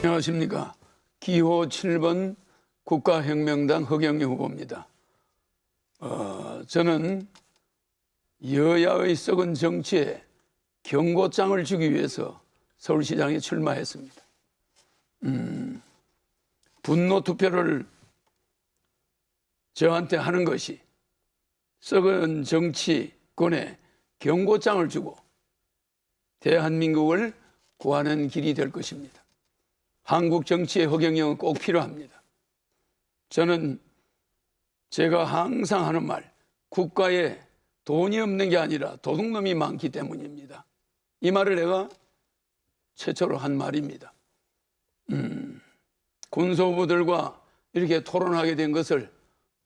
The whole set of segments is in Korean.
안녕하십니까. 기호 7번 국가혁명당 허경영 후보입니다. 저는 여야의 썩은 정치에 경고장을 주기 위해서 서울시장에 출마했습니다. 분노 투표를 저한테 하는 것이 썩은 정치권에 경고장을 주고 대한민국을 구하는 길이 될 것입니다. 한국 정치의 허경영은 꼭 필요합니다. 저는 제가 항상 하는 말, 국가에 돈이 없는 게 아니라 도둑놈이 많기 때문입니다. 이 말을 내가 최초로 한 말입니다. 군소부들과 이렇게 토론하게 된 것을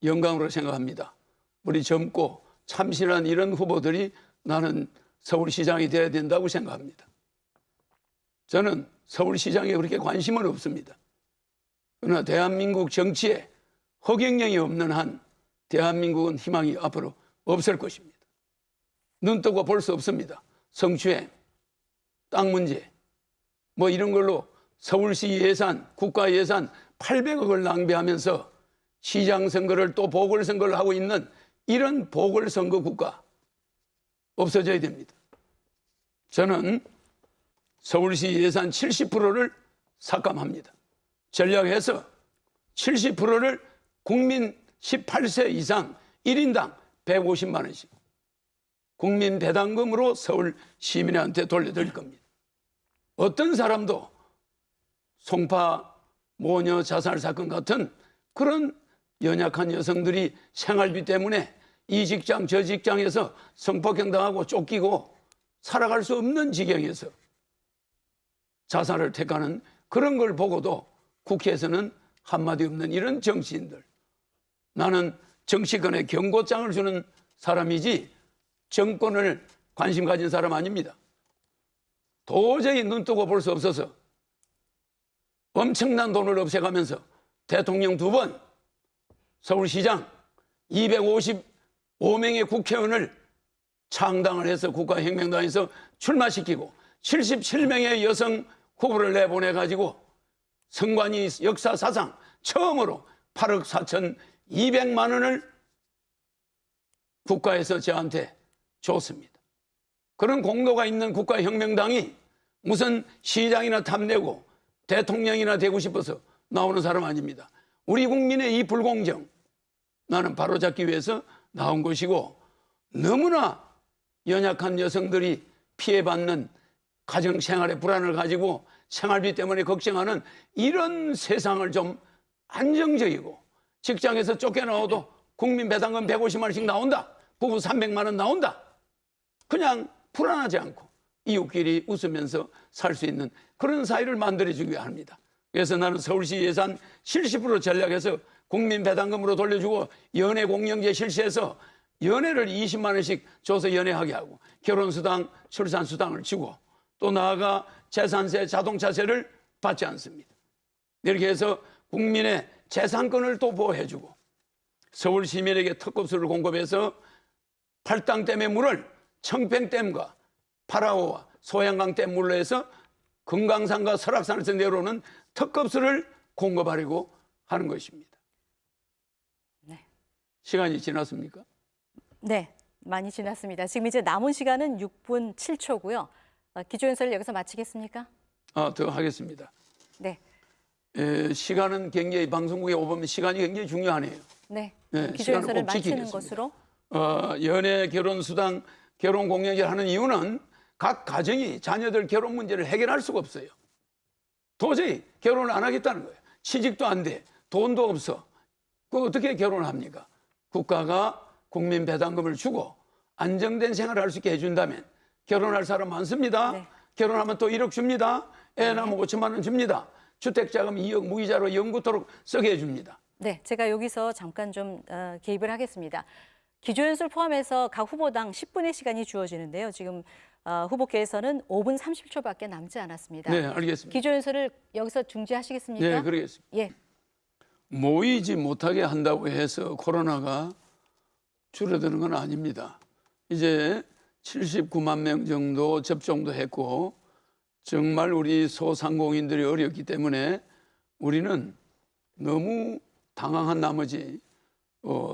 영광으로 생각합니다. 우리 젊고 참신한 이런 후보들이 나는 서울시장이 돼야 된다고 생각합니다. 저는 서울시장에 그렇게 관심은 없습니다. 그러나 대한민국 정치에 허경영이 없는 한 대한민국은 희망이 앞으로 없을 것입니다. 눈 뜨고 볼 수 없습니다. 성추행, 땅 문제, 뭐 이런 걸로 서울시 예산, 국가 예산 800억을 낭비하면서 시장 선거를 또 보궐선거를 하고 있는 이런 보궐선거 국가 없어져야 됩니다. 저는 서울시 예산 70%를 삭감합니다. 전략해서 70%를 국민 18세 이상 1인당 150만 원씩 국민 배당금으로 서울 시민한테 돌려드릴 겁니다. 어떤 사람도 송파 모녀 자살 사건 같은 그런 연약한 여성들이 생활비 때문에 이 직장 저 직장에서 성폭행당하고 쫓기고 살아갈 수 없는 지경에서 자살을 택하는 그런 걸 보고도 국회에서는 한마디 없는 이런 정치인들, 나는 정치권에 경고장을 주는 사람이지 정권을 관심 가진 사람 아닙니다. 도저히 눈뜨고 볼 수 없어서 엄청난 돈을 없애가면서 대통령 2번, 서울시장 255명의 국회의원을 창당을 해서 국가혁명당에서 출마시키고 77명의 여성 후보를 내보내가지고 선관위 역사 사상 처음으로 8억 4,200만 원을 국가에서 저한테 줬습니다. 그런 공로가 있는 국가혁명당이 무슨 시장이나 탐내고 대통령이나 되고 싶어서 나오는 사람 아닙니다. 우리 국민의 이 불공정, 나는 바로잡기 위해서 나온 것이고, 너무나 연약한 여성들이 피해받는 가정생활의 불안을 가지고 생활비 때문에 걱정하는 이런 세상을 좀 안정적이고, 직장에서 쫓겨나와도 국민 배당금 150만 원씩 나온다, 부부 300만 원 나온다, 그냥 불안하지 않고 이웃끼리 웃으면서 살 수 있는 그런 사회를 만들어주기 합니다. 그래서 나는 서울시 예산 70% 전략해서 국민 배당금으로 돌려주고 연애 공영제 실시해서 연애를 20만 원씩 줘서 연애하게 하고 결혼수당, 출산수당을 주고 또 나아가 재산세, 자동차세를 받지 않습니다. 이렇게 해서 국민의 재산권을 또 보호해주고 서울 시민에게 특급수를 공급해서 팔당댐의 물을 청평댐과 파라오와 소양강댐 물로 해서 금강산과 설악산에서 내려오는 특급수를 공급하려고 하는 것입니다. 네. 시간이 지났습니까? 네, 많이 지났습니다. 지금 이제 남은 시간은 6분 7초고요. 기조연설을 여기서 마치겠습니까? 더 하겠습니다. 네. 시간은 굉장히 방송국에 오보면 시간이 굉장히 중요하네요. 네. 네, 기조연설을 꼭 마치는 지키겠습니다. 것으로. 연애, 결혼 수당, 결혼 공영제를 하는 이유는 각 가정이 자녀들 결혼 문제를 해결할 수가 없어요. 도저히 결혼을 안 하겠다는 거예요. 취직도 안 돼, 돈도 없어. 그 어떻게 결혼을 합니까? 국가가 국민 배당금을 주고 안정된 생활을 할 수 있게 해준다면 결혼할 사람 많습니다. 네. 결혼하면 또 1억 줍니다. 애 낳으면 5천만 원 줍니다. 주택자금 2억 무이자로 영구토록 쓰게 해줍니다. 네, 제가 여기서 잠깐 좀 개입을 하겠습니다. 기조연설 포함해서 각 후보당 10분의 시간이 주어지는데요. 지금 후보께서는 5분 30초밖에 남지 않았습니다. 네, 알겠습니다. 기조연설을 여기서 중지하시겠습니까? 네, 그러겠습니다. 예. 모이지 못하게 한다고 해서 코로나가 줄어드는 건 아닙니다. 이제 79만 명 정도 접종도 했고 정말 우리 소상공인들이 어렵기 때문에 우리는 너무 당황한 나머지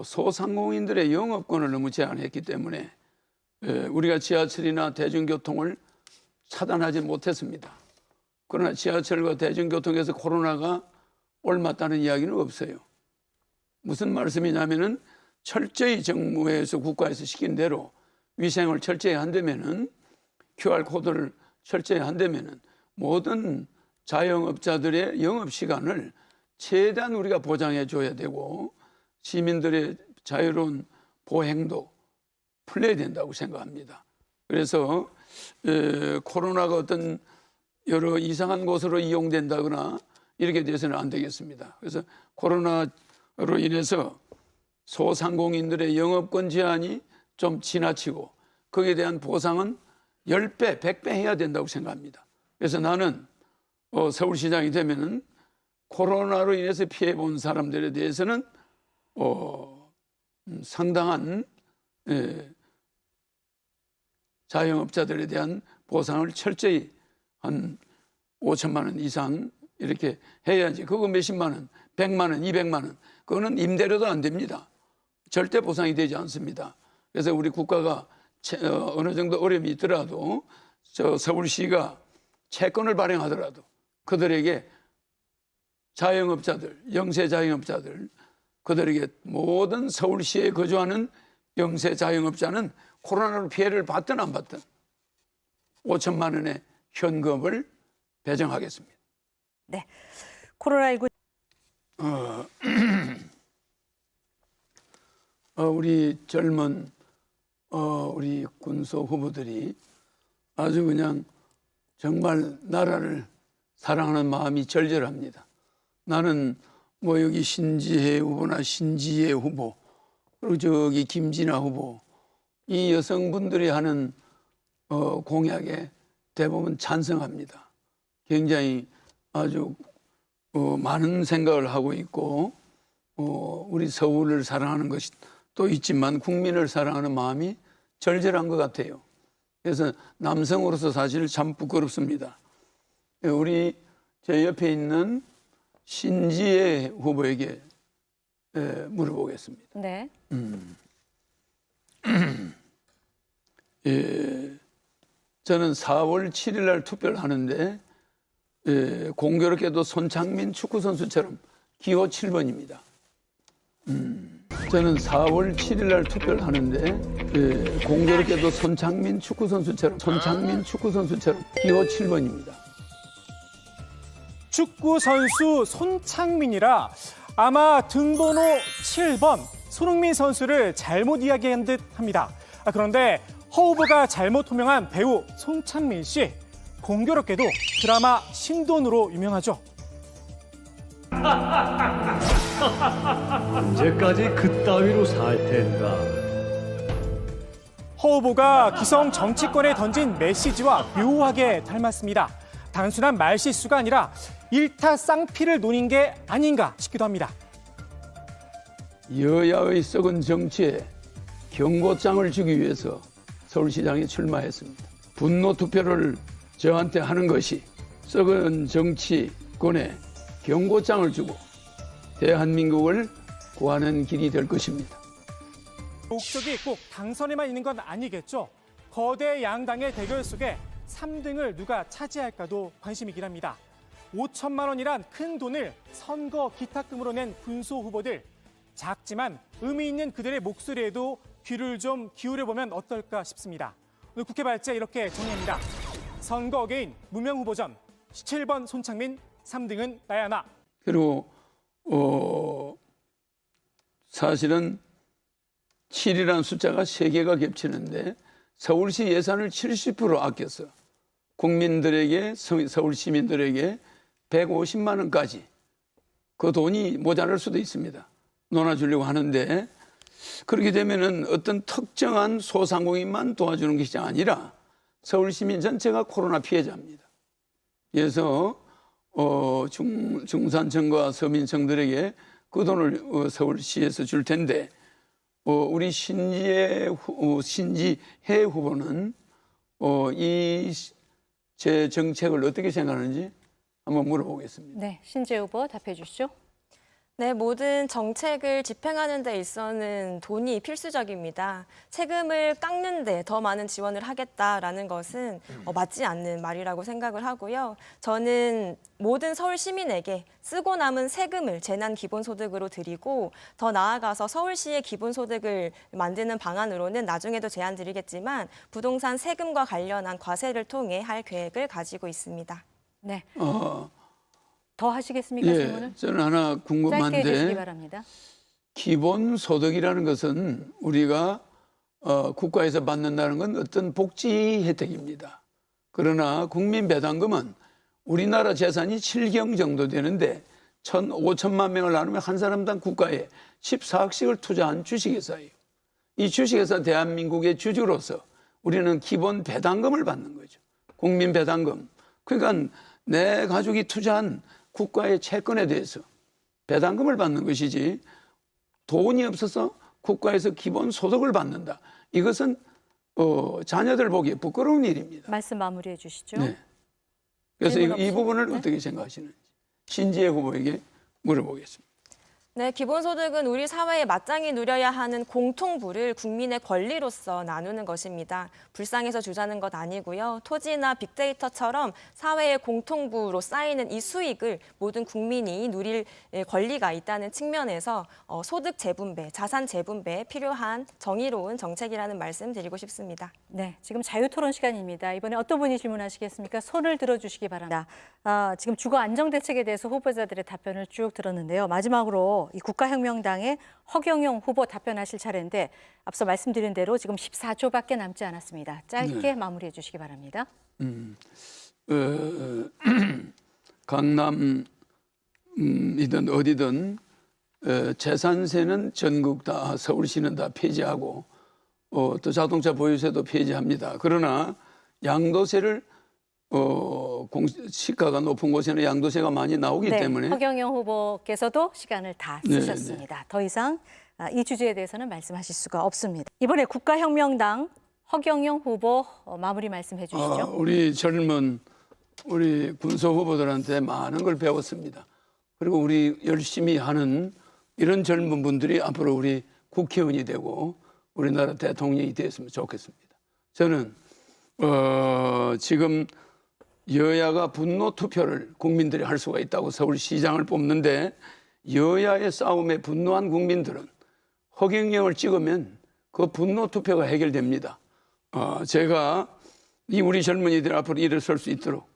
소상공인들의 영업권을 너무 제한했기 때문에 우리가 지하철이나 대중교통을 차단하지 못했습니다. 그러나 지하철과 대중교통에서 코로나가 옮았다는 이야기는 없어요. 무슨 말씀이냐면은 철저히 정부에서 국가에서 시킨 대로 위생을 철저히 한다면은 QR코드를 철저히 한다면은 모든 자영업자들의 영업 시간을 최대한 우리가 보장해 줘야 되고 시민들의 자유로운 보행도 풀려야 된다고 생각합니다. 그래서 코로나가 어떤 여러 이상한 곳으로 이용된다거나 이렇게 돼서는 안 되겠습니다. 그래서 코로나로 인해서 소상공인들의 영업권 제한이 좀 지나치고 거기에 대한 보상은 10배, 100배 해야 된다고 생각합니다. 그래서 나는 서울시장이 되면은 코로나로 인해서 피해 본 사람들에 대해서는 상당한 자영업자들에 대한 보상을 철저히 한 5천만 원 이상 이렇게 해야지. 그거 몇십만 원, 100만 원, 200만 원. 그거는 임대료도 안 됩니다. 절대 보상이 되지 않습니다. 그래서 우리 국가가 어느 정도 어려움이 있더라도 서울시가 채권을 발행하더라도 그들에게 자영업자들, 영세 자영업자들, 그들에게 모든 서울시에 거주하는 영세 자영업자는 코로나로 피해를 받든 안 받든 5천만 원의 현금을 배정하겠습니다. 네, 코로나19 우리 젊은 우리 군소 후보들이 아주 그냥 정말 나라를 사랑하는 마음이 절절합니다. 나는 뭐 여기 신지혜 후보나 신지혜 후보 그리고 저기 김진아 후보 이 여성분들이 하는 공약에 대부분 찬성합니다. 굉장히 아주 많은 생각을 하고 있고 우리 서울을 사랑하는 것이 또 있지만 국민을 사랑하는 마음이 절절한 것 같아요. 그래서 남성으로서 사실 참 부끄럽습니다. 우리 제 옆에 있는 신지혜 후보에게 물어보겠습니다. 네. 저는 4월 7일 날 투표를 하는데 공교롭게도 손창민 축구선수처럼 기호 7번입니다. 저는 4월 7일 날 투표를 하는데 공교롭게도 손창민 축구선수처럼 기호 7번입니다. 축구 선수 손창민이라 아마 등번호 7번 손흥민 선수를 잘못 이야기한 듯 합니다. 그런데 허 후보가 잘못 호명한 배우 손창민 씨, 공교롭게도 드라마 신돈으로 유명하죠. 언제까지 그따위로 살 텐가. 허 후보가 기성 정치권에 던진 메시지와 묘하게 닮았습니다. 단순한 말실수가 아니라 일타쌍피를 노린 게 아닌가 싶기도 합니다. 여야의 썩은 정치에 경고장을 주기 위해서 서울시장에 출마했습니다. 분노 투표를 저한테 하는 것이 썩은 정치권에 경고장을 주고 대한민국을 구하는 길이 될 것입니다. 목적이 꼭 당선에만 있는 건 아니겠죠. 거대 양당의 대결 속에 3등을 누가 차지할까도 관심이긴 합니다. 5천만 원이란 큰 돈을 선거 기탁금으로 낸 군소 후보들. 작지만 의미 있는 그들의 목소리에도 귀를 좀 기울여보면 어떨까 싶습니다. 오늘 국회 발제 이렇게 정리합니다. 선거 어게인 무명 후보전 17번 손창민, 3등은 나야나. 그리고 사실은 7이라는 숫자가 3개가 겹치는데 서울시 예산을 70% 아껴서 국민들에게 서울 시민들에게 150만 원까지 그 돈이 모자랄 수도 있습니다. 논아주려고 하는데 그렇게 되면은 어떤 특정한 소상공인만 도와주는 것이 아니라 서울 시민 전체가 코로나 피해자입니다. 그래서 중산층과 서민층들에게 그 돈을 서울시에서 줄 텐데 우리 신지혜 후보는 이 제 정책을 어떻게 생각하는지 한번 물어보겠습니다. 네, 신재 후보 답해 주시죠. 네, 모든 정책을 집행하는 데 있어서는 돈이 필수적입니다. 세금을 깎는 데 더 많은 지원을 하겠다라는 것은 맞지 않는 말이라고 생각을 하고요. 저는 모든 서울 시민에게 쓰고 남은 세금을 재난 기본소득으로 드리고 더 나아가서 서울시의 기본소득을 만드는 방안으로는 나중에도 제안 드리겠지만 부동산 세금과 관련한 과세를 통해 할 계획을 가지고 있습니다. 네. 더 하시겠습니까, 질문을? 예, 저는 하나 짧게 해주시기 궁금한데 바랍니다. 기본소득이라는 것은 우리가 국가에서 받는다는 건 어떤 복지 혜택입니다. 그러나 국민배당금은 우리나라 재산이 7경 정도 되는데 5천만 명을 나누면 한 사람당 국가에 14억씩을 투자한 주식회사예요. 이 주식회사 대한민국의 주주로서 우리는 기본 배당금을 받는 거죠. 국민배당금. 그러니까 내 가족이 투자한 국가의 채권에 대해서 배당금을 받는 것이지 돈이 없어서 국가에서 기본 소득을 받는다. 이것은 자녀들 보기에 부끄러운 일입니다. 말씀 마무리해 주시죠. 네. 그래서 질문 이 없이? 부분을 네. 어떻게 생각하시는지 신지혜 후보에게 물어보겠습니다. 네, 기본소득은 우리 사회에 마땅히 누려야 하는 공통부를 국민의 권리로서 나누는 것입니다. 불쌍해서 주자는 것 아니고요. 토지나 빅데이터처럼 사회의 공통부로 쌓이는 이 수익을 모든 국민이 누릴 권리가 있다는 측면에서 소득 재분배, 자산 재분배에 필요한 정의로운 정책이라는 말씀 드리고 싶습니다. 네, 지금 자유토론 시간입니다. 이번에 어떤 분이 질문하시겠습니까? 손을 들어주시기 바랍니다. 지금 주거 안정 대책에 대해서 후보자들의 답변을 쭉 들었는데요. 마지막으로 이 국가혁명당의 허경영 후보 답변하실 차례인데 앞서 말씀드린 대로 지금 14초밖에 남지 않았습니다. 짧게 마무리해 주시기 바랍니다. 강남이든 어디든 재산세는 전국 다 서울시는 다 폐지하고 또 자동차 보유세도 폐지합니다. 그러나 양도세를 시가가 높은 곳에는 양도세가 많이 나오기 네, 때문에 허경영 후보께서도 시간을 다 네, 쓰셨습니다. 더 이상 이 주제에 대해서는 말씀하실 수가 없습니다. 이번에 국가혁명당 허경영 후보 마무리 말씀해 주시죠. 우리 젊은 우리 군소 후보들한테 많은 걸 배웠습니다. 그리고 우리 열심히 하는 이런 젊은 분들이 앞으로 우리 국회의원이 되고 우리나라 대통령이 되었으면 좋겠습니다. 저는 지금 여야가 분노 투표를 국민들이 할 수가 있다고 서울시장을 뽑는데 여야의 싸움에 분노한 국민들은 허경영을 찍으면 그 분노 투표가 해결됩니다. 제가 이 우리 젊은이들 앞으로 일어설 수 있도록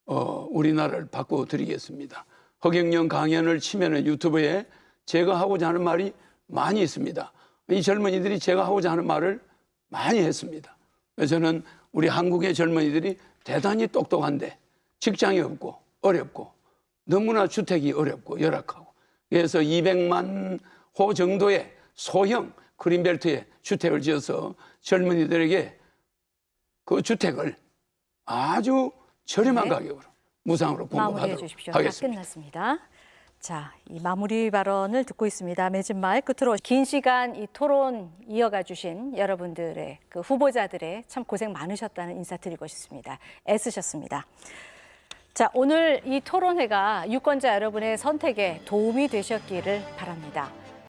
우리나라를 바꿔드리겠습니다. 허경영 강연을 치면은 유튜브에 제가 하고자 하는 말이 많이 있습니다. 이 젊은이들이 제가 하고자 하는 말을 많이 했습니다. 그래서 저는 우리 한국의 젊은이들이 대단히 똑똑한데 직장이 없고 어렵고 너무나 주택이 어렵고 열악하고 그래서 200만 호 정도의 소형 그린벨트에 주택을 지어서 젊은이들에게 그 주택을 아주 저렴한 네. 가격으로 무상으로 마무리해 공급하도록 주십시오. 다 하겠습니다. 끝났습니다. 자, 이 마무리 발언을 듣고 있습니다. 맺은 말 끝으로 긴 시간 이 토론 이어가 주신 여러분들의 그 후보자들의 참 고생 많으셨다는 인사드리고 싶습니다. 애쓰셨습니다. 자, 오늘 이 토론회가 유권자 여러분의 선택에 도움이 되셨기를 바랍니다.